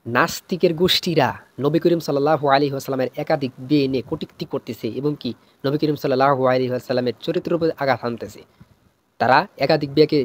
নাস্তিকের গোষ্ঠীরা নবী করিম সাল্লাল্লাহু আলাইহি ওয়াসাল্লামের একাধিক বিয়ে নিয়ে কটূক্তি করতেছে এবং কি নবী করিম সাল্লাল্লাহু আলাইহি ওয়াসাল্লামের চরিত্রের উপর আঘাত হানতেছে। তারা একাধিক বিয়েকে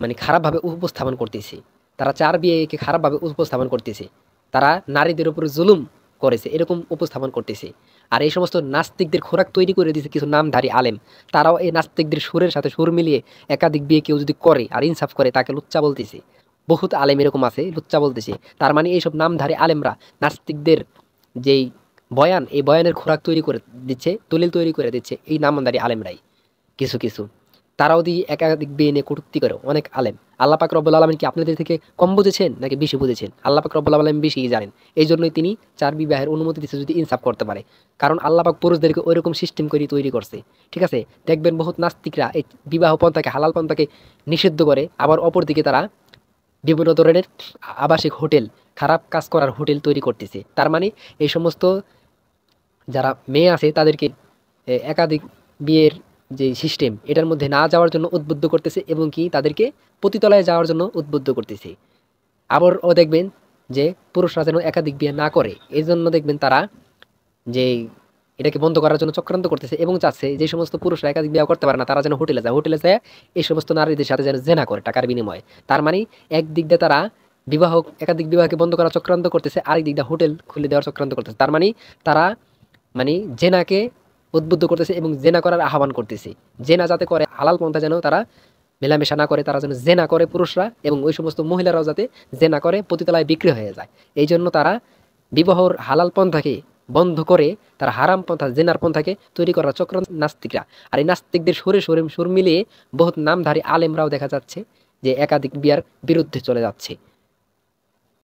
মানে খারাপভাবে উপস্থাপন করতেছে। তারা ৪ বিয়েকে খারাপভাবে উপস্থাপন করতেছে। তারা নারীদের উপর জুলুম করেছে এরকম উপস্থাপন করতেছে। আর এই সমস্ত নাস্তিকদের খোরাক তৈরি করে দিয়েছে কিছু নামধারী আলেম। তারাও এই নাস্তিকদের সুরের সাথে সুর মিলিয়ে একাধিক বিয়ে কেউ যদি করে আর ইনসাফ করে তাকে লুচ্চা বলতেছে। বহুত আলেম এরকম আছে লুচ্চা বলতেছে। তার মানে এইসব নামধারী আলেমরা নাস্তিকদের যেই বয়ান এই বয়ানের খোরাক তৈরি করে দিচ্ছে, দলিল তৈরি করে দিচ্ছে এই নামধারী আলেমরাই। কিছু কিছু তারাও দিয়ে একাধিক বিয়ে নিয়ে কটূক্তি করে অনেক আলেম। আল্লাহ পাক রব্বুল আলামিন কি আপনাদের থেকে কম বুঝেছেন নাকি বেশি বুঝেছেন? আল্লাহ পাক রব্বুল আলামিন বেশিই জানেন। এই জন্যই তিনি ৪ বিবাহের অনুমতি দিচ্ছে যদি ইনসাফ করতে পারে। কারণ আল্লাহ পাক পুরুষদেরকে ওইরকম সিস্টেম করে তৈরি করছে। ঠিক আছে? দেখবেন বহুত নাস্তিকরা এই বিবাহ পন্থাকে হালাল পন্থাকে নিষিদ্ধ করে, আবার অপরদিকে তারা বিভিন্ন ধরনের আবাসিক হোটেল, খারাপ কাজ করার হোটেল তৈরি করতেছে। তার মানে এই সমস্ত যারা মেয়ে আছে তাদেরকে একাধিক বিয়ের যে সিস্টেম এটার মধ্যে না যাওয়ার জন্য উদ্বুদ্ধ করতেছে এবং কি তাদেরকে পতিতলায় যাওয়ার জন্য উদ্বুদ্ধ করতেছে। আবারও দেখবেন যে পুরুষরা যেন একাধিক বিয়ে না করে এই জন্য দেখবেন তারা যে এটাকে বন্ধ করার জন্য চক্রান্ত করতেছে এবং চাচ্ছে যে সমস্ত পুরুষরা একাধিক বিয়ে করতে পারে না তারা যেন হোটেলে যায়, হোটেলে যায় এই সমস্ত নারীদের সাথে যেন জেনা করে টাকার বিনিময়ে। তার মানে একদিক দিয়ে তারা বিবাহ একাধিক বিবাহকে বন্ধ করার চক্রান্ত করতেছে, আরেক দিক দিয়ে হোটেল খুলে দেওয়ার চক্রান্ত করতেছে। তার মানে তারা মানে জেনাকে উদ্বুদ্ধ করতেছে এবং জেনা করার আহ্বান করতেছে। জেনা যাতে করে হালাল পন্থা যেন তারা মেলামেশা না করে, তারা যেন জেনা করে পুরুষরা এবং ওই সমস্ত মহিলারাও যাতে জেনা করে পতিতলায় বিক্রি হয়ে যায়। এই জন্য তারা বিবাহর হালাল পন্থাকে বন্ধ করে তারা হারাম পন্থা জেনার পন্থাকে তৈরি করার চক্রান্ত নাস্তিকরা। আর এই নাস্তিকদের সুরে সুরে সুর মিলিয়ে বহুত নামধারী আলেমরাও দেখা যাচ্ছে যে একাধিক বিয়ার বিরুদ্ধে চলে যাচ্ছে।